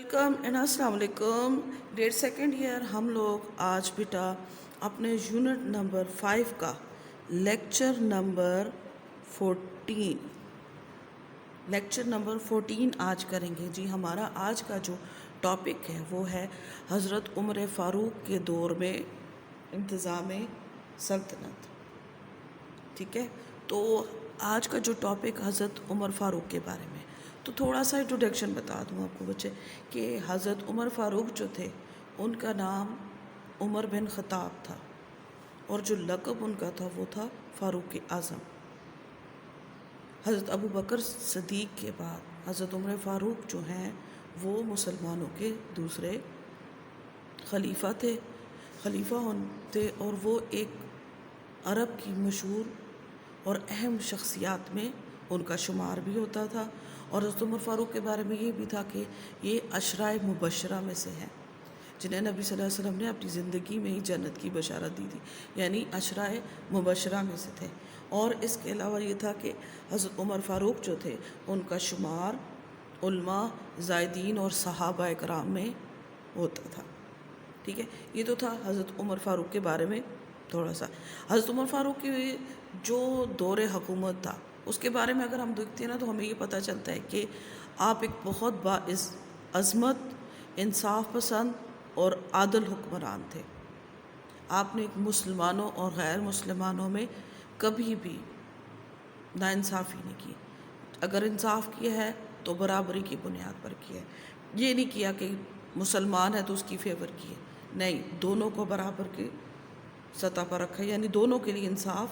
Welcome and السلام علیکم. Grade second year ہم لوگ آج بیٹا اپنے یونٹ نمبر 5 کا لیکچر نمبر 14 آج کریں گے. جی ہمارا آج کا جو ٹاپک ہے وہ ہے حضرت عمر فاروق کے دور میں انتظام سلطنت. ٹھیک ہے، تو آج کا جو ٹاپک حضرت عمر فاروق کے بارے میں. تو تھوڑا سا انٹروڈکشن بتا دوں آپ کو بچے کہ حضرت عمر فاروق جو تھے ان کا نام عمر بن خطاب تھا اور جو لقب ان کا تھا وہ تھا فاروق اعظم. حضرت ابو بکر صدیق کے بعد حضرت عمر فاروق جو ہیں وہ مسلمانوں کے دوسرے خلیفہ تھے اور وہ ایک عرب کی مشہور اور اہم شخصیات میں ان کا شمار بھی ہوتا تھا. اور حضرت عمر فاروق کے بارے میں یہ بھی تھا کہ یہ عشرۂ مبشرہ میں سے ہیں جنہیں نبی صلی اللہ علیہ وسلم نے اپنی زندگی میں ہی جنت کی بشارت دی تھی، یعنی عشرۂ مبشرہ میں سے تھے. اور اس کے علاوہ یہ تھا کہ حضرت عمر فاروق جو تھے ان کا شمار علماء، زاہدین اور صحابہ کرام میں ہوتا تھا. ٹھیک ہے، یہ تو تھا حضرت عمر فاروق کے بارے میں تھوڑا سا. حضرت عمر فاروق کی جو دور حکومت تھا اس کے بارے میں اگر ہم دیکھتے ہیں نا تو ہمیں یہ پتہ چلتا ہے کہ آپ ایک بہت باعث عظمت، انصاف پسند اور عادل حکمران تھے. آپ نے مسلمانوں اور غیر مسلمانوں میں کبھی بھی ناانصافی نہیں کی. اگر انصاف کیا ہے تو برابری کی بنیاد پر کیا ہے. یہ نہیں کیا کہ مسلمان ہے تو اس کی فیور کی ہے، نہیں، دونوں کو برابر کی سطح پر رکھا، یعنی دونوں کے لیے انصاف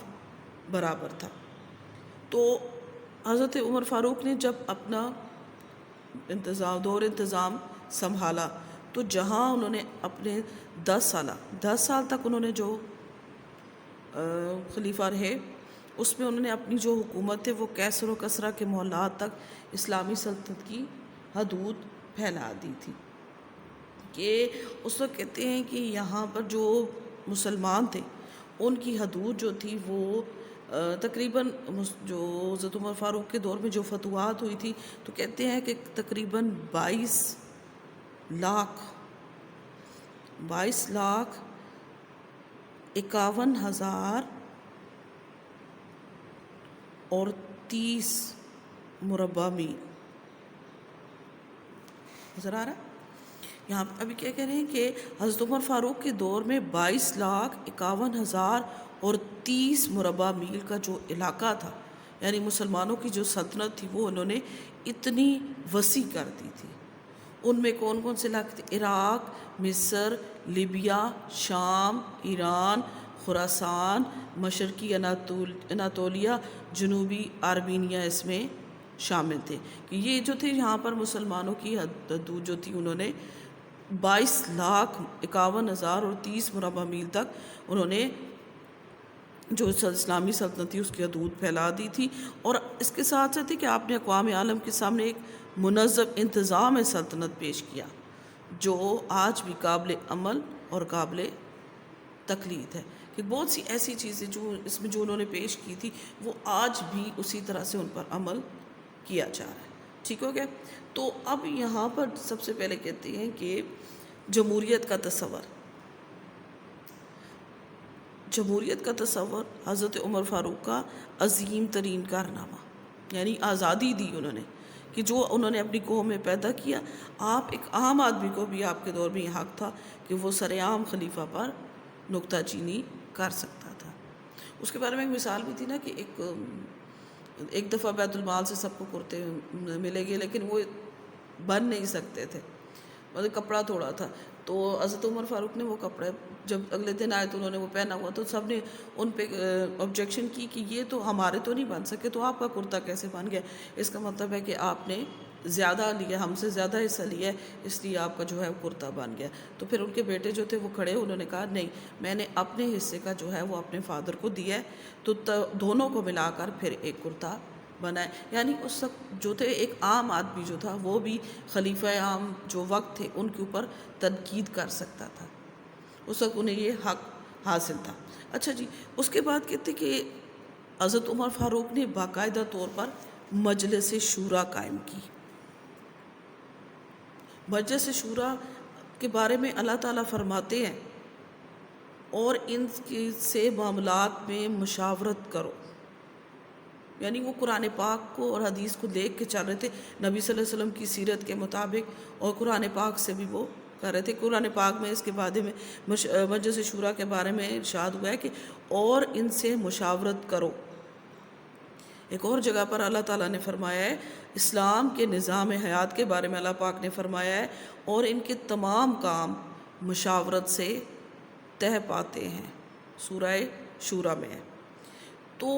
برابر تھا. تو حضرت عمر فاروق نے جب اپنا انتظام سنبھالا تو جہاں انہوں نے اپنے 10 سال تک انہوں نے جو خلیفہ رہے اس میں انہوں نے اپنی جو حکومت تھے وہ کیسر و کسرا کے محلات تک اسلامی سلطنت کی حدود پھیلا دی تھی. کہ اس وقت کہتے ہیں کہ یہاں پر جو مسلمان تھے ان کی حدود جو تھی وہ تقریباً جو حضرت عمر فاروق کے دور میں جو فتوحات ہوئی تھی تو کہتے ہیں کہ تقریباً 22 لاکھ 51,000 اور 30 مربع میل. نظر آ رہا ہے یہاں پہ ابھی کیا کہہ رہے ہیں کہ حضرت عمر فاروق کے دور میں 22,51,000 اور 30 مربع میل کا جو علاقہ تھا، یعنی مسلمانوں کی جو سلطنت تھی وہ انہوں نے اتنی وسیع کر دی تھی. ان میں کون کون سے علاقے تھے؟ عراق، مصر، لیبیا، شام، ایران، خراسان، مشرقی اناطولیہ، جنوبی آرمینیا اس میں شامل تھے. کہ یہ جو تھے یہاں پر مسلمانوں کی حدود جو تھی انہوں نے 22,51,000 اور 30 مربع میل تک انہوں نے جو اسلامی سلطنت تھی اس کی حدود پھیلا دی تھی. اور اس کے ساتھ ساتھ کہ آپ نے اقوام عالم کے سامنے ایک منظم انتظام سلطنت پیش کیا جو آج بھی قابل عمل اور قابل تقلید ہے. کہ بہت سی ایسی چیزیں جو اس میں جو انہوں نے پیش کی تھی وہ آج بھی اسی طرح سے ان پر عمل کیا جا رہا ہے. ٹھیک ہو گیا. تو اب یہاں پر سب سے پہلے کہتے ہیں کہ جمہوریت کا تصور حضرت عمر فاروق کا عظیم ترین کارنامہ، یعنی آزادی دی انہوں نے کہ جو انہوں نے اپنی قوم میں پیدا کیا. آپ ایک عام آدمی کو بھی آپ کے دور میں یہ حق تھا کہ وہ سر عام خلیفہ پر نکتہ چینی کر سکتا تھا. اس کے بارے میں ایک مثال بھی تھی نا کہ ایک دفعہ بیت المال سے سب کو کرتے ملے گے لیکن وہ بن نہیں سکتے تھے، مطلب کپڑا تھوڑا تھا. تو حضرت عمر فاروق نے وہ کپڑے جب اگلے دن آئے تو انہوں نے وہ پہنا ہوا تو سب نے ان پہ آبجیکشن کی کہ یہ تو ہمارے تو نہیں بن سکے تو آپ کا کرتا کیسے بن گیا. اس کا مطلب ہے کہ آپ نے زیادہ لیا، ہم سے زیادہ حصہ لیا ہے، اس لیے آپ کا جو ہے وہ کرتا بن گیا. تو پھر ان کے بیٹے جو تھے وہ کھڑے، انہوں نے کہا نہیں، میں نے اپنے حصے کا جو ہے وہ اپنے فادر کو دیا ہے، تو دونوں کو ملا کر پھر ایک کرتا بنا ہے. یعنی اس وقت جو تھے ایک عام آدمی جو تھا وہ بھی خلیفہ عام جو وقت تھے ان کے اوپر تنقید کر سکتا تھا. اس وقت انہیں یہ حق حاصل تھا. اچھا جی، اس کے بعد کہتے کہ حضرت عمر فاروق نے باقاعدہ طور پر مجلس شورا قائم کی. مجلس شورا کے بارے میں اللہ تعالیٰ فرماتے ہیں اور ان سے معاملات میں مشاورت کرو، یعنی وہ قرآن پاک کو اور حدیث کو دیکھ کے چل رہے تھے، نبی صلی اللہ علیہ وسلم کی سیرت کے مطابق، اور قرآن پاک سے بھی وہ کر رہے تھے۔ قرآن پاک میں اس کے بارے میں مجلس شورا کے بارے میں ارشاد ہوا ہے کہ اور ان سے مشاورت کرو۔ ایک اور جگہ پر اللہ تعالیٰ نے فرمایا ہے، اسلام کے نظام حیات کے بارے میں اللہ پاک نے فرمایا ہے اور ان کے تمام کام مشاورت سے طے پاتے ہیں، سورہ شورا میں ہے۔ تو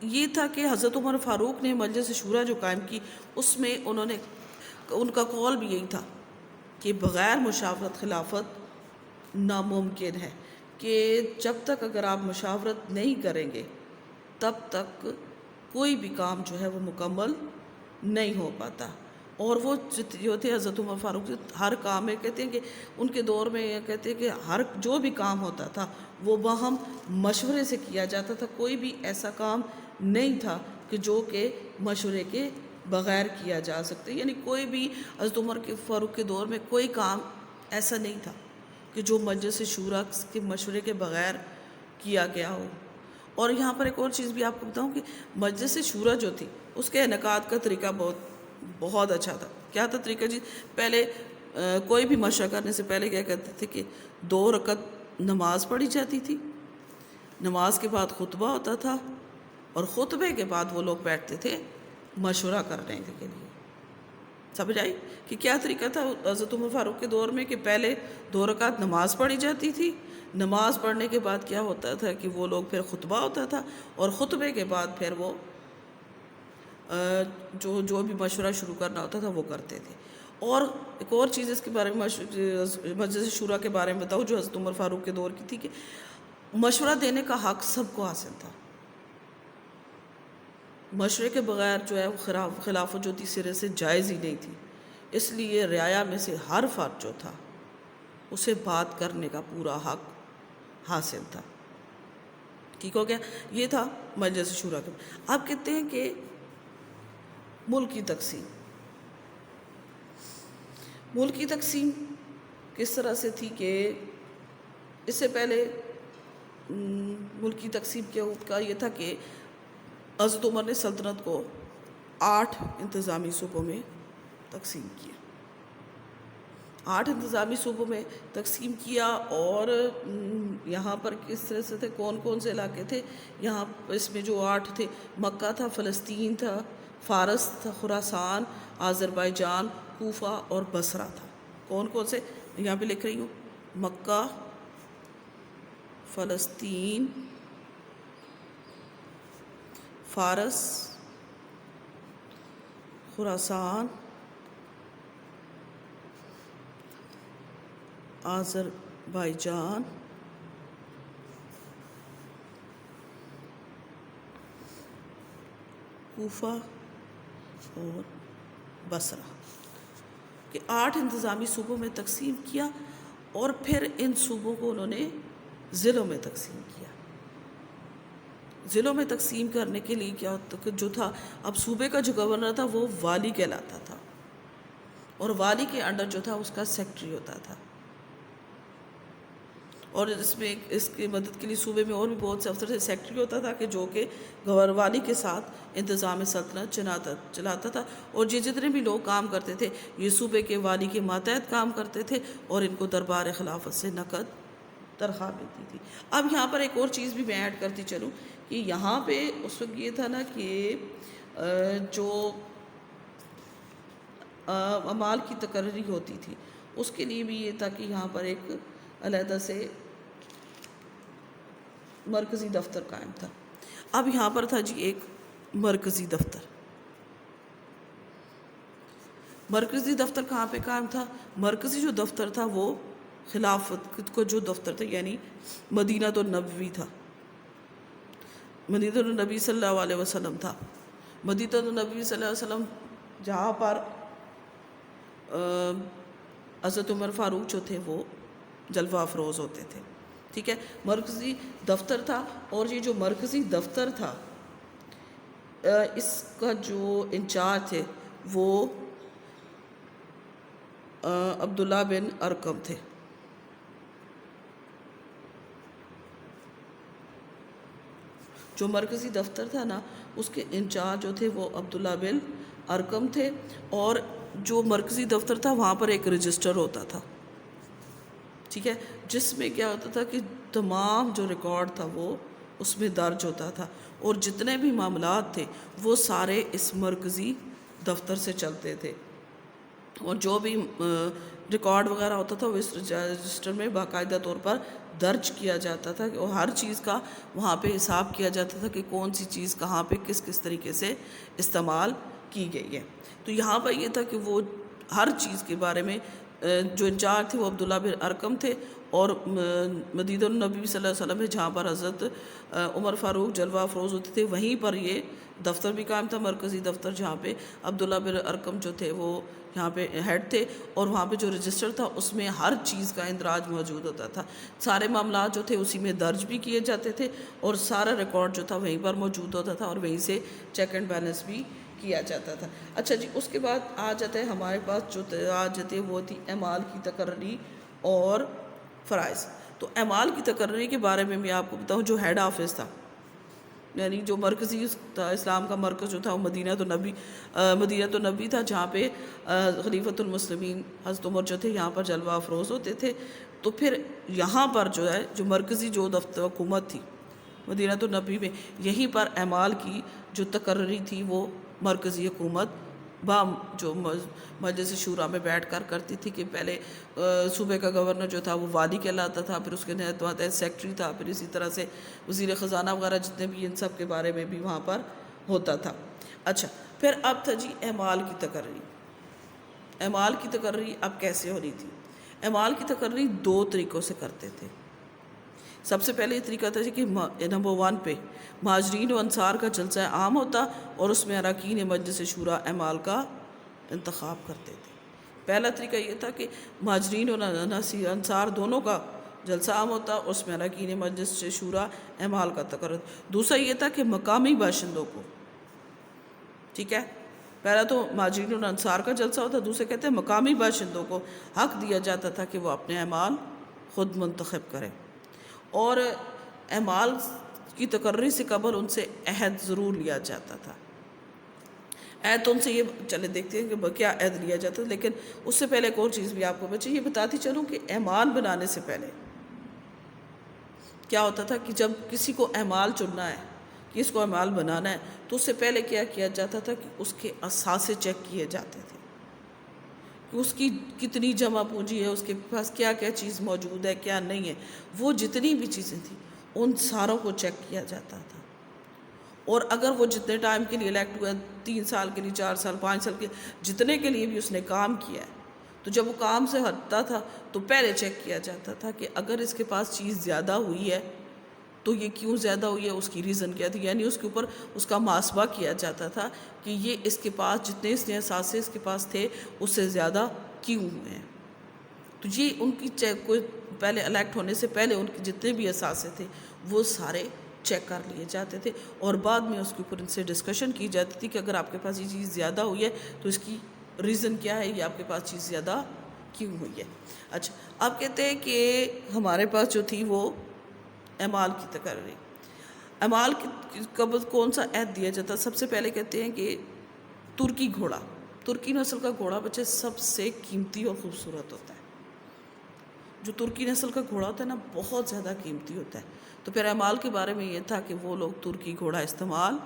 یہ تھا کہ حضرت عمر فاروق نے مجلس شورا جو قائم کی، اس میں ان کا قول بھی یہی تھا کہ بغیر مشاورت خلافت ناممکن ہے، کہ جب تک اگر آپ مشاورت نہیں کریں گے تب تک کوئی بھی کام جو ہے وہ مکمل نہیں ہو پاتا۔ اور وہ جو تھے حضرت عمر فاروق، ہر کام میں کہتے ہیں کہ ان کے دور میں یہ کہتے ہیں کہ ہر جو بھی کام ہوتا تھا وہ باہم مشورے سے کیا جاتا تھا، کوئی بھی ایسا کام نہیں تھا کہ جو کہ مشورے کے بغیر کیا جا سکتے، یعنی کوئی بھی حضرت عمر کے فاروق کے دور میں کوئی کام ایسا نہیں تھا کہ جو مجلس شورا کے مشورے کے بغیر کیا گیا ہو۔ اور یہاں پر ایک اور چیز بھی آپ کو بتاؤں کہ مجلس شورا جو تھی اس کے انعقاد کا طریقہ بہت اچھا تھا۔ کیا تھا طریقہ جی؟ پہلے کوئی بھی مشورہ کرنے سے پہلے کیا کہتے تھے کہ 2 رکعت نماز پڑھی جاتی تھی، نماز کے بعد خطبہ ہوتا تھا، اور خطبے کے بعد وہ لوگ بیٹھتے تھے مشورہ کرنے کے لیے۔ سمجھ آئی کہ کیا طریقہ تھا حضرت عمر فاروق کے دور میں؟ کہ پہلے 2 رکعت نماز پڑھی جاتی تھی، نماز پڑھنے کے بعد کیا ہوتا تھا کہ وہ لوگ پھر خطبہ ہوتا تھا، اور خطبے کے بعد پھر وہ جو بھی مشورہ شروع کرنا ہوتا تھا وہ کرتے تھے۔ اور ایک اور چیز اس کے بارے میں مجلس شورا کے بارے میں بتاؤں جو حضرت عمر فاروق کے دور کی تھی، کہ مشورہ دینے کا حق سب کو حاصل تھا، مشورے کے بغیر جو ہے وہ خلافت جو تھی سرے سے جائز ہی نہیں تھی۔ اس لیے رعایا میں سے ہر فرد جو تھا اسے بات کرنے کا پورا حق حاصل تھا۔ ٹھیک ہو گیا؟ یہ تھا مجلس شورا کے۔ آپ کہتے ہیں کہ ملک کی تقسیم کس طرح سے تھی؟ کہ اس سے پہلے ملک کی تقسیم کا یہ تھا کہ حضرت عمر نے سلطنت کو 8 انتظامی صوبوں میں تقسیم کیا، 8 انتظامی صوبوں میں تقسیم کیا۔ اور یہاں پر کس طرح سے تھے، کون کون سے علاقے تھے یہاں؟ اس میں جو 8 تھے، مکہ تھا، فلسطین تھا، فارس تھا، خراسان، آذربائیجان، کوفہ اور بصرہ تھا۔ کون کون سے؟ یہاں پہ لکھ رہی ہوں، مکہ، فلسطین، فارس، خراسان، آذربائیجان، کوفہ اور بصرہ، کہ 8 انتظامی صوبوں میں تقسیم کیا۔ اور پھر ان صوبوں کو انہوں نے ضلعوں میں تقسیم کیا۔ ضلعوں میں تقسیم کرنے کے لیے کیا ہوتا کہ جو تھا، اب صوبے کا جو گورنر تھا وہ والی کہلاتا تھا، اور والی کے انڈر جو تھا اس کا سیکٹری ہوتا تھا۔ اور اس کی مدد کے لیے صوبے میں اور بھی بہت سے افسر تھے۔ سیکٹری ہوتا تھا کہ جو کہ والی کے ساتھ انتظام سلطنت چلاتا تھا، اور جتنے بھی لوگ کام کرتے تھے یہ صوبے کے والی کے ماتحت کام کرتے تھے، اور ان کو دربار خلافت سے نقد تنخواہ ملتی تھی۔ اب یہاں پر ایک اور چیز بھی میں ایڈ کرتی چلوں کہ یہاں پہ اس وقت یہ تھا نا کہ جو اعمال کی تقرری ہوتی تھی اس کے لیے بھی یہ تھا کہ یہاں پر ایک علیحدہ سے مرکزی دفتر قائم تھا۔ اب یہاں پر تھا جی ایک مرکزی دفتر۔ مرکزی دفتر کہاں پہ قائم تھا؟ مرکزی جو دفتر تھا وہ خلافت کو جو دفتر تھا، یعنی مدینہ النبوی تھا، مدینہ النبی صلی اللہ علیہ وسلم تھا۔ مدینہ النبی صلی اللہ علیہ وسلم جہاں پر حضرت عمر فاروق جو تھے وہ جلوہ افروز ہوتے تھے، ٹھیک ہے، مرکزی دفتر تھا۔ اور یہ جو مرکزی دفتر تھا اس کا جو انچارج تھے وہ عبداللہ بن ارقم تھے. جو مرکزی دفتر تھا نا اس کے انچارج جو تھے وہ عبداللہ بن ارقم تھے، اور جو مرکزی دفتر تھا وہاں پر ایک رجسٹر ہوتا تھا، ٹھیک ہے، جس میں کیا ہوتا تھا کہ تمام جو ریکارڈ تھا وہ اس میں درج ہوتا تھا، اور جتنے بھی معاملات تھے وہ سارے اس مرکزی دفتر سے چلتے تھے، اور جو بھی ریکارڈ وغیرہ ہوتا تھا وہ اس رجسٹر میں باقاعدہ طور پر درج کیا جاتا تھا، اور ہر چیز کا وہاں پہ حساب کیا جاتا تھا کہ کون سی چیز کہاں پہ کس کس طریقے سے استعمال کی گئی ہے. تو یہاں پر یہ تھا کہ وہ ہر چیز کے بارے میں جو انچارج تھے وہ عبداللہ بن ارقم تھے، اور مدینہ النبی صلی اللہ علیہ وسلم میں جہاں پر حضرت عمر فاروق جلوہ افروز ہوتے تھے وہیں پر یہ دفتر بھی قائم تھا، مرکزی دفتر، جہاں پہ عبداللہ بن ارقم جو تھے وہ یہاں پہ ہیڈ تھے، اور وہاں پہ جو رجسٹر تھا اس میں ہر چیز کا اندراج موجود ہوتا تھا، سارے معاملات جو تھے اسی میں درج بھی کیے جاتے تھے، اور سارا ریکارڈ جو تھا وہیں پر موجود ہوتا تھا، اور وہیں سے چیک اینڈ بیلنس بھی کیا جاتا تھا. اچھا جی، اس کے بعد آ جاتے ہیں ہمارے پاس جو آ جاتے ہیں وہ تھی اعمال کی تقرری اور فرائض. تو اعمال کی تقرری کے بارے میں میں آپ کو بتاؤں، جو ہیڈ آفس تھا، یعنی جو مرکزی تھا، اسلام کا مرکز جو تھا وہ مدینہ النبی تھا، جہاں پہ خلیفۃ المسلمین حضرت عمر جو تھے یہاں پر جلوہ افروز ہوتے تھے. تو پھر یہاں پر جو ہے جو مرکزی جو دفتر حکومت تھی مدینہ النبی میں، یہیں پر اعمال کی جو تقرری تھی وہ مرکزی حکومت جو مجلس شورا میں بیٹھ کر کرتی تھی، کہ پہلے صوبے کا گورنر جو تھا وہ والی کہلاتا تھا، پھر اس کے تحت سیکٹری تھا، پھر اسی طرح سے وزیر خزانہ وغیرہ جتنے بھی ان سب کے بارے میں بھی وہاں پر ہوتا تھا. اچھا، پھر اب تھا جی اعمال کی تقرری. اعمال کی تقرری اب کیسے ہونی تھی؟ اعمال کی تقرری 2 طریقوں سے کرتے تھے. سب سے پہلے یہ طریقہ تھا کہ نمبر 1 پہ مہاجرین و انصار کا جلسہ عام ہوتا، اور اس میں اراکین مجلس شورا اعمال کا انتخاب کرتے تھے. پہلا طریقہ یہ تھا کہ مہاجرین اور انصار دونوں کا جلسہ عام ہوتا، اور اس میں اراکین مجلس شورا اعمال کا تقرر. دوسرا یہ تھا کہ مقامی باشندوں کو، ٹھیک ہے، پہلا تو مہاجرین اور انصار کا جلسہ ہوتا، دوسرے کہتے ہیں مقامی باشندوں کو حق دیا جاتا تھا کہ وہ اپنے اعمال خود منتخب کریں، اور اعمال کی تقرری سے قبل ان سے عہد ضرور لیا جاتا تھا. عہد تو ان سے یہ چلے دیکھتے ہیں کہ کیا عہد لیا جاتا ہے، لیکن اس سے پہلے ایک اور چیز بھی آپ کو بچے یہ بتاتی چلوں کہ اعمال بنانے سے پہلے کیا ہوتا تھا کہ جب کسی کو اعمال چننا ہے، کس کو اعمال بنانا ہے، تو اس سے پہلے کیا کیا جاتا تھا کہ اس کے اثاثے چیک کیے جاتے تھے، کہ اس کی کتنی جمع پونجی ہے، اس کے پاس کیا کیا چیز موجود ہے، کیا نہیں ہے. وہ جتنی بھی چیزیں تھیں ان ساروں کو چیک کیا جاتا تھا، اور اگر وہ جتنے ٹائم کے لیے الیکٹ ہوا، 3 سال کے لیے، 4 سال، 5 سال کے جتنے کے لیے بھی اس نے کام کیا ہے، تو جب وہ کام سے ہٹتا تھا تو پہلے چیک کیا جاتا تھا کہ اگر اس کے پاس چیز زیادہ ہوئی ہے تو یہ کیوں زیادہ ہوئی ہے، اس کی ریزن کیا تھی، یعنی اس کے اوپر اس کا محاسبہ کیا جاتا تھا کہ یہ اس کے پاس جتنے اس نے اثاثے اس کے پاس تھے اس سے زیادہ کیوں ہوئے ہیں. تو یہ ان کی چیک کو پہلے الیکٹ ہونے سے پہلے ان کے جتنے بھی اثاثے تھے وہ سارے چیک کر لیے جاتے تھے، اور بعد میں اس کے اوپر ان سے ڈسکشن کی جاتی تھی کہ اگر آپ کے پاس یہ چیز زیادہ ہوئی ہے تو اس کی ریزن کیا ہے، یہ آپ کے پاس چیز زیادہ کیوں ہوئی ہے. اچھا، آپ کہتے ہیں کہ ہمارے پاس جو تھی وہ اعمال کی تقرری. اعمال کی قبل کون سا عہد دیا جاتا؟ سب سے پہلے کہتے ہیں کہ ترکی گھوڑا، ترکی نسل کا گھوڑا بچے سب سے قیمتی اور خوبصورت ہوتا ہے. جو ترکی نسل کا گھوڑا ہوتا ہے نا بہت زیادہ قیمتی ہوتا ہے. تو پھر اعمال کے بارے میں یہ تھا کہ وہ لوگ ترکی گھوڑا استعمال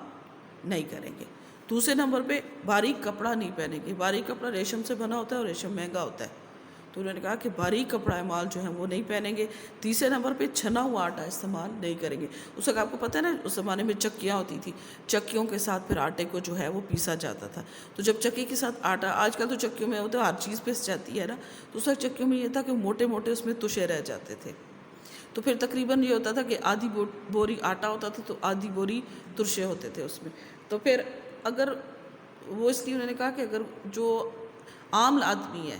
نہیں کریں گے. دوسرے نمبر پہ باریک کپڑا نہیں پہنیں گے. باریک کپڑا ریشم سے بنا ہوتا ہے اور ریشم مہنگا ہوتا ہے، تو انہوں نے کہا کہ باریک کپڑا اعمال جو ہیں وہ نہیں پہنیں گے. تیسرے نمبر پہ چھنا ہوا آٹا استعمال نہیں کریں گے. اس وقت آپ کو پتہ ہے نا اس زمانے میں چکیاں ہوتی تھی، چکیوں کے ساتھ پھر آٹے کو جو ہے وہ پیسا جاتا تھا. تو جب چکی کے ساتھ آٹا، آج کل تو چکیوں میں ہوتا ہے ہر چیز پس جاتی ہے نا، تو اس وقت چکیوں میں یہ تھا کہ موٹے موٹے اس میں تشے رہ جاتے تھے. تو پھر تقریباً یہ ہوتا تھا کہ آدھی بوری آٹا ہوتا تھا تو آدھی بوری ترشے ہوتے تھے اس میں. تو پھر اگر وہ اس لیے انہوں نے کہا کہ اگر جو عام آدمی ہے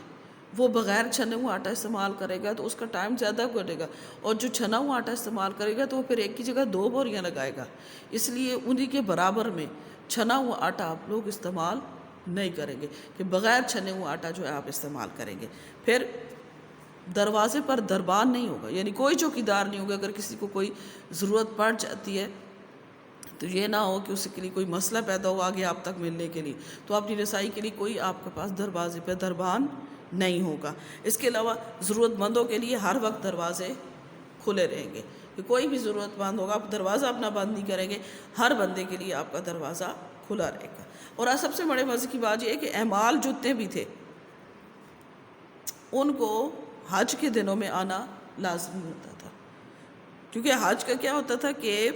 وہ بغیر چھنے ہوا آٹا استعمال کرے گا تو اس کا ٹائم زیادہ گزرے گا، اور جو چھنا ہوا آٹا استعمال کرے گا تو وہ پھر ایک کی جگہ 2 بوریاں لگائے گا. اس لیے انہی کے برابر میں چھنا ہوا آٹا آپ لوگ استعمال نہیں کریں گے کہ بغیر چھنے ہوا آٹا جو ہے آپ استعمال کریں گے. پھر دروازے پر دربان نہیں ہوگا، یعنی کوئی چوکیدار نہیں ہوگا. اگر کسی کو کوئی ضرورت پڑ جاتی ہے تو یہ نہ ہو کہ اس کے لیے کوئی مسئلہ پیدا ہو آگے آپ تک ملنے کے لیے، تو اپنی رسائی کے لیے کوئی آپ کے پاس دروازے پہ دربان نہیں ہوگا. اس کے علاوہ ضرورت مندوں کے لیے ہر وقت دروازے کھلے رہیں گے، کہ کوئی بھی ضرورت مند ہوگا آپ دروازہ اپنا بند نہیں کریں گے، ہر بندے کے لیے آپ کا دروازہ کھلا رہے گا. اور آج سب سے بڑے مزے کی بات یہ ہے کہ اعمال جتنے بھی تھے ان کو حج کے دنوں میں آنا لازمی ہوتا تھا. کیونکہ حج کا کیا ہوتا تھا کہ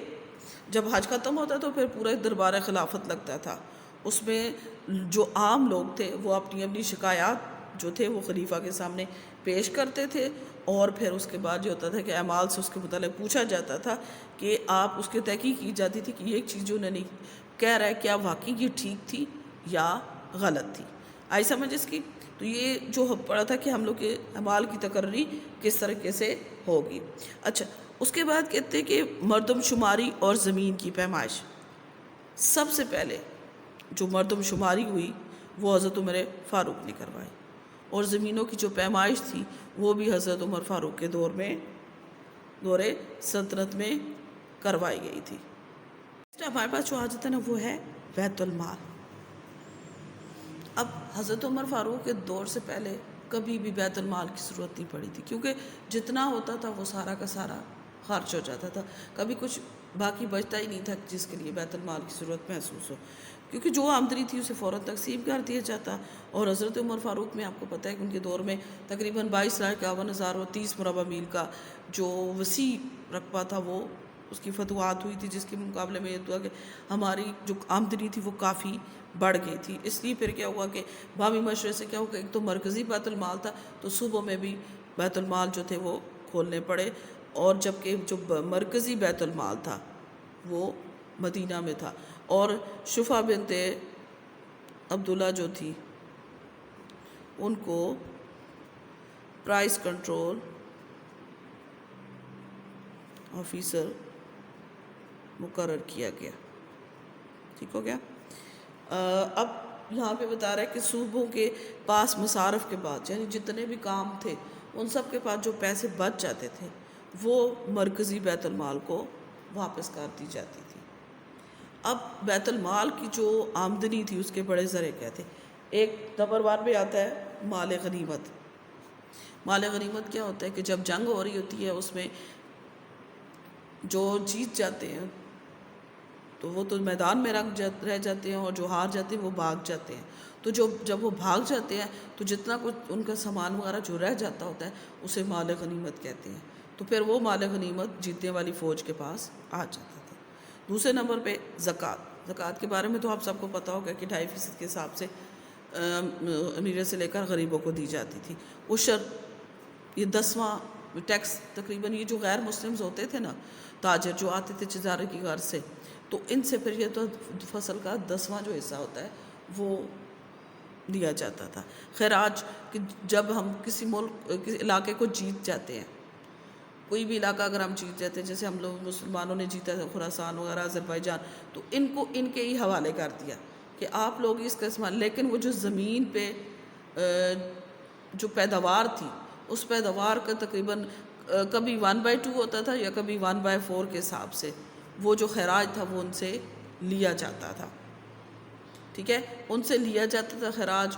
جب حج ختم ہوتا تو پھر پورا دربار خلافت لگتا تھا. اس میں جو عام لوگ تھے وہ اپنی اپنی شکایات جو تھے وہ خلیفہ کے سامنے پیش کرتے تھے، اور پھر اس کے بعد یہ ہوتا تھا کہ اعمال سے اس کے متعلق پوچھا جاتا تھا کہ آپ اس کی تحقیق کی جاتی تھی کہ یہ ایک چیز جو انہوں نے کہہ رہا ہے کیا واقعی یہ ٹھیک تھی یا غلط تھی. آئی سمجھ اس کی؟ تو یہ جو پڑا تھا کہ ہم لوگ کے اعمال کی تقرری کس طریقے سے ہوگی. اچھا، اس کے بعد کہتے ہیں کہ مردم شماری اور زمین کی پیمائش. سب سے پہلے جو مردم شماری ہوئی وہ حضرت عمر فاروق نے کروائی، اور زمینوں کی جو پیمائش تھی وہ بھی حضرت عمر فاروق کے دور سلطنت میں کروائی گئی تھی. ہمارے پاس جو آ جاتا ہے نا وہ ہے بیت المال. اب حضرت عمر فاروق کے دور سے پہلے کبھی بھی بیت المال کی ضرورت نہیں پڑی تھی، کیونکہ جتنا ہوتا تھا وہ سارا کا سارا خرچ ہو جاتا تھا. کبھی کچھ باقی بچتا ہی نہیں تھا جس کے لیے بیت المال کی ضرورت محسوس ہو، کیونکہ جو آمدنی تھی اسے فوراً تقسیم کر دیا جاتا. اور حضرت عمر فاروق میں آپ کو پتہ ہے کہ ان کے دور میں تقریباً 22,51,030 مربع میل کا جو وسیع رقبہ تھا وہ اس کی فتوحات ہوئی تھی، جس کے مقابلے میں یہ ہوا کہ ہماری جو آمدنی تھی وہ کافی بڑھ گئی تھی. اس لیے پھر کیا ہوا کہ بامی مشورے سے کیا ہوا کہ ایک تو مرکزی بیت المال تھا تو صوبوں میں بھی بیت المال جو تھے وہ کھولنے پڑے، اور جبکہ جو مرکزی بیت المال تھا وہ مدینہ میں تھا. اور شفا بنت عبداللہ جو تھی ان کو پرائس کنٹرول آفیسر مقرر کیا گیا. ٹھیک ہو گیا؟ اب یہاں پہ بتا رہا ہے کہ صوبوں کے پاس مصارف کے بعد یعنی جتنے بھی کام تھے ان سب کے پاس جو پیسے بچ جاتے تھے وہ مرکزی بیت المال کو واپس کر دی جاتی تھی. اب بیت المال کی جو آمدنی تھی اس کے بڑے ذرائع کیا تھے. ایک نمبر 1 پہ آتا ہے مال غنیمت. مال غنیمت کیا ہوتا ہے کہ جب جنگ ہو رہی ہوتی ہے اس میں جو جیت جاتے ہیں تو وہ تو میدان میں رہ جاتے ہیں، اور جو ہار جاتے ہیں وہ بھاگ جاتے ہیں. تو جب وہ بھاگ جاتے ہیں تو جتنا کچھ ان کا سامان وغیرہ جو رہ جاتا ہوتا ہے اسے مال غنیمت کہتے ہیں. تو پھر وہ مال غنیمت جیتنے والی فوج کے پاس آ جاتا تھا. دوسرے نمبر پہ زکوٰۃ. زکوٰۃ کے بارے میں تو آپ سب کو پتہ ہوگا کہ 2.5% کے حساب سے امیر سے لے کر غریبوں کو دی جاتی تھی. عشر یہ 10واں ٹیکس تقریباً یہ جو غیر مسلمز ہوتے تھے نا، تاجر جو آتے تھے تجارت کی غرض سے، تو ان سے پھر یہ تو فصل کا 10واں جو حصہ ہوتا ہے وہ دیا جاتا تھا. خراج کہ جب ہم کسی ملک کسی علاقے کو جیت جاتے ہیں، کوئی بھی علاقہ اگر ہم جیت جاتے ہیں، جیسے ہم لوگ مسلمانوں نے جیتا ہے خراسان وغیرہ آذربائیجان، تو ان کو ان کے ہی حوالے کر دیا کہ آپ لوگ اس کا استعمال. لیکن وہ جو زمین پہ جو پیداوار تھی اس پیداوار کا تقریباً کبھی 1/2 ہوتا تھا یا کبھی 1/4 کے حساب سے وہ جو خراج تھا وہ ان سے لیا جاتا تھا. ٹھیک ہے، ان سے لیا جاتا تھا خراج.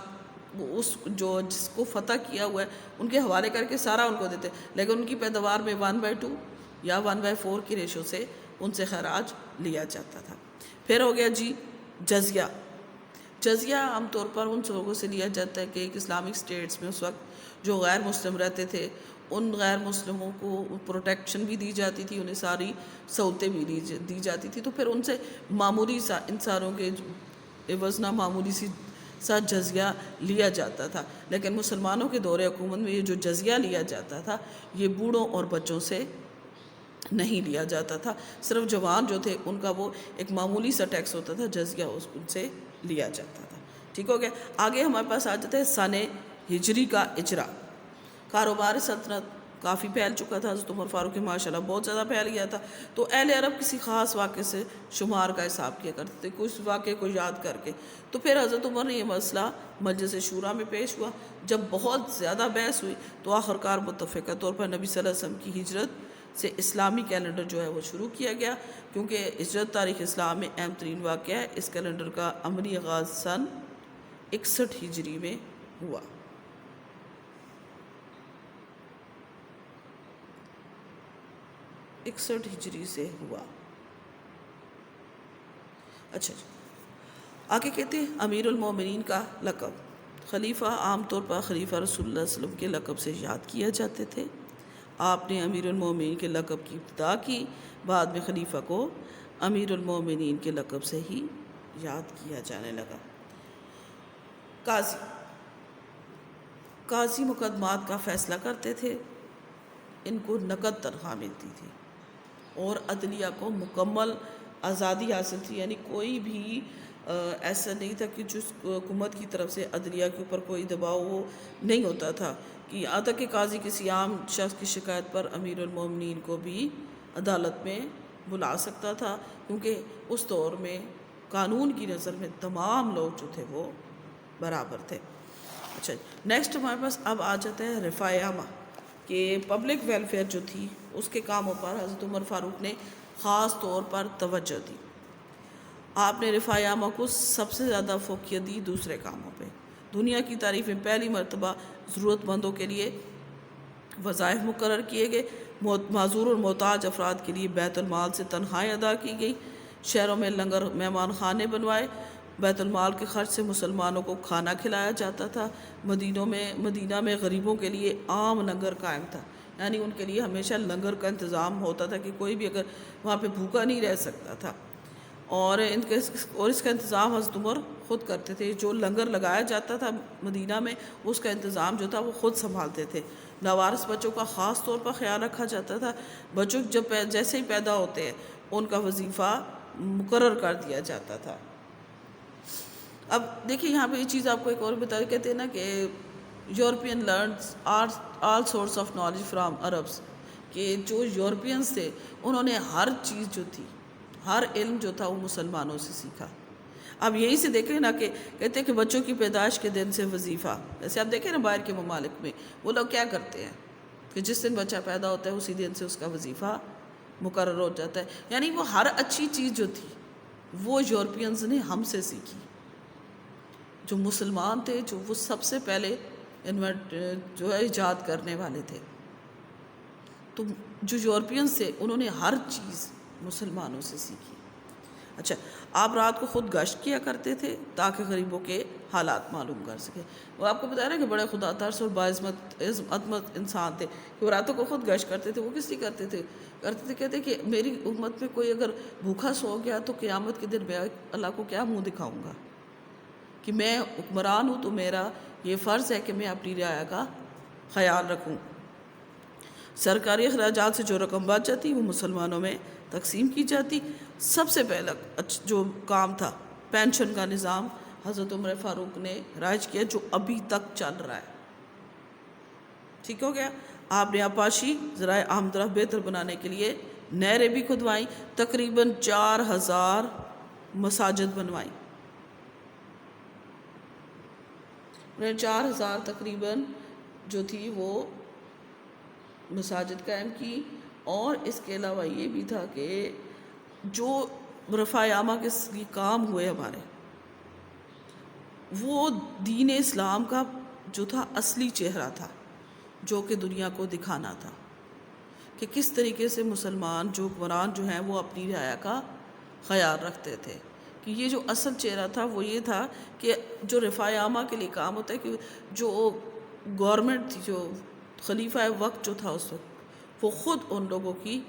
اس جس کو فتح کیا ہوا ہے ان کے حوالے کر کے سارا ان کو دیتے، لیکن ان کی پیداوار میں 1/2 یا 1/4 کی ریشو سے ان سے خراج لیا جاتا تھا. پھر ہو گیا جی جزیہ. جزیہ عام طور پر ان لوگوں سے لیا جاتا ہے کہ ایک اسلامک سٹیٹس میں اس وقت جو غیر مسلم رہتے تھے ان غیر مسلموں کو پروٹیکشن بھی دی جاتی تھی، انہیں ساری سہولتیں بھی دی جاتی تھی. تو پھر ان سے معمولی سا ان ساروں کے عوض نہ معمولی سا جزیہ لیا جاتا تھا. لیکن مسلمانوں کے دور حکومت میں یہ جو جزیہ لیا جاتا تھا یہ بوڑھوں اور بچوں سے نہیں لیا جاتا تھا، صرف جوان جو تھے ان کا وہ ایک معمولی سا ٹیکس ہوتا تھا، جزیہ ان سے لیا جاتا تھا. ٹھیک ہو گیا؟ آگے ہمارے پاس آ جاتا ہے سن ہجری کا اجرا. کاروبار سلطنت کافی پھیل چکا تھا، حضرت عمر فاروق کے ماشاءاللہ بہت زیادہ پھیل گیا تھا، تو اہل عرب کسی خاص واقعے سے شمار کا حساب کیا کرتے تھے، کچھ واقعے کو یاد کر کے. تو پھر حضرت عمر نے یہ مسئلہ مجلس شورا میں پیش ہوا. جب بہت زیادہ بحث ہوئی تو آخرکار متفقہ طور پر نبی صلی اللہ علیہ وسلم کی ہجرت سے اسلامی کیلنڈر جو ہے وہ شروع کیا گیا، کیونکہ ہجرت تاریخ اسلام میں اہم ترین واقعہ ہے. اس کیلنڈر کا عملی آغاز سن 61 ہجری میں ہوا. ہجری سے ہوا. اچھا جی، آگے کہتے ہیں امیر المومنین کا لقب. خلیفہ عام طور پر خلیفہ رسول اللہ صلی اللہ علیہ وسلم کے لقب سے یاد کیا جاتے تھے. آپ نے امیر المومنین کے لقب کی ابتدا کی، بعد میں خلیفہ کو امیر المومنین کے لقب سے ہی یاد کیا جانے لگا. قاضی مقدمات کا فیصلہ کرتے تھے، ان کو نقد تنخواہ ملتی تھی اور عدلیہ کو مکمل آزادی حاصل تھی. یعنی کوئی بھی ایسا نہیں تھا کہ جس حکومت کی طرف سے عدلیہ کے اوپر کوئی دباؤ وہ نہیں ہوتا تھا، کہ یہاں تک کہ قاضی کسی عام شخص کی شکایت پر امیر المومنین کو بھی عدالت میں بلا سکتا تھا، کیونکہ اس دور میں قانون کی نظر میں تمام لوگ جو تھے وہ برابر تھے. اچھا، نیکسٹ ہمارے پاس اب آ جاتا ہے رفاع عامہ، کہ پبلک ویلفیئر جو تھی اس کے کاموں پر حضرت عمر فاروق نے خاص طور پر توجہ دی. آپ نے رفاع عامہ کو سب سے زیادہ فوقیت دی دوسرے کاموں پہ. دنیا کی تاریخ میں پہلی مرتبہ ضرورت مندوں کے لیے وظائف مقرر کیے گئے، معذور اور محتاج افراد کے لیے بیت المال سے تنخواہیں ادا کی گئی، شہروں میں لنگر مہمان خانے بنوائے، بیت المال کے خرچ سے مسلمانوں کو کھانا کھلایا جاتا تھا. مدینہ میں غریبوں کے لیے عام لنگر قائم تھا، یعنی ان کے لیے ہمیشہ لنگر کا انتظام ہوتا تھا کہ کوئی بھی اگر وہاں پہ بھوکا نہیں رہ سکتا تھا. اور اس کا انتظام حضرت عمر خود کرتے تھے. جو لنگر لگایا جاتا تھا مدینہ میں اس کا انتظام جو تھا وہ خود سنبھالتے تھے. لاوارث بچوں کا خاص طور پر خیال رکھا جاتا تھا. بچوں جب جیسے ہی پیدا ہوتے ہیں ان کا وظیفہ مقرر کر دیا جاتا تھا. اب دیکھیں یہاں پہ یہ چیز آپ کو ایک اور بتا کہتے ہیں نا کہ European learns all source of knowledge from Arabs, کہ جو یورپینز تھے انہوں نے ہر چیز جو تھی، ہر علم جو تھا وہ مسلمانوں سے سیکھا. اب یہی سے دیکھیں نا کہ کہتے ہیں کہ بچوں کی پیدائش کے دن سے وظیفہ، جیسے آپ دیکھیں نا باہر کے ممالک میں وہ لوگ کیا کرتے ہیں کہ جس دن بچہ پیدا ہوتا ہے اسی دن سے اس کا وظیفہ مقرر ہو جاتا ہے. یعنی وہ ہر اچھی چیز جو تھی وہ یورپینز نے ہم سے سیکھی. جو مسلمان تھے جو وہ سب سے پہلے جو ہے ایجاد کرنے والے تھے، تو جو یورپینز تھے انہوں نے ہر چیز مسلمانوں سے سیکھی. اچھا، آپ رات کو خود گشت کیا کرتے تھے تاکہ غریبوں کے حالات معلوم کر سکیں. وہ آپ کو بتایا نا کہ بڑے خدا ترس اور باعظمت انسان تھے کہ وہ راتوں کو خود گشت کرتے تھے. وہ کس لیے کرتے تھے کہتے کہ میری امت میں کوئی اگر بھوکا سو گیا تو قیامت کے دن میں اللہ کو کیا منہ دکھاؤں گا، کہ میں حکمران ہوں تو میرا یہ فرض ہے کہ میں اپنی رعایا کا خیال رکھوں. سرکاری اخراجات سے جو رقم بچ جاتی وہ مسلمانوں میں تقسیم کی جاتی. سب سے پہلا جو کام تھا پینشن کا نظام حضرت عمر فاروق نے رائج کیا، جو ابھی تک چل رہا ہے. ٹھیک ہو گیا. آپ نے آبپاشی ذرائع آمد رفت بہتر بنانے کے لیے نہریں بھی کھدوائیں، تقریباً 4000 مساجد بنوائیں. 4000 تقریباً جو تھی وہ مساجد قائم کی. اور اس کے علاوہ یہ بھی تھا کہ جو رفاع عامہ کے کام ہوئے ہمارے، وہ دین اسلام کا جو تھا اصلی چہرہ تھا، جو کہ دنیا کو دکھانا تھا کہ کس طریقے سے مسلمان جو حکمران جو ہیں وہ اپنی رعایا کا خیال رکھتے تھے. کہ یہ جو اصل چہرہ تھا وہ یہ تھا کہ جو رفاع عامہ کے لیے کام ہوتا ہے کہ جو گورنمنٹ تھی، جو خلیفہ وقت جو تھا اس وقت، وہ خود ان لوگوں کی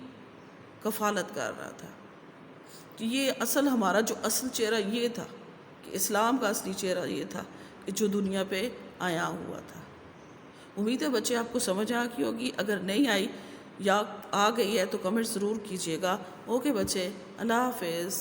کفالت کر رہا تھا. کہ یہ اصل ہمارا جو اصل چہرہ یہ تھا، کہ اسلام کا اصلی چہرہ یہ تھا کہ جو دنیا پہ آیا ہوا تھا. امید ہے بچے آپ کو سمجھ آ گئی ہوگی. اگر نہیں آئی یا آ گئی ہے تو کمنٹ ضرور کیجیے گا. اوکے بچے، اللہ حافظ.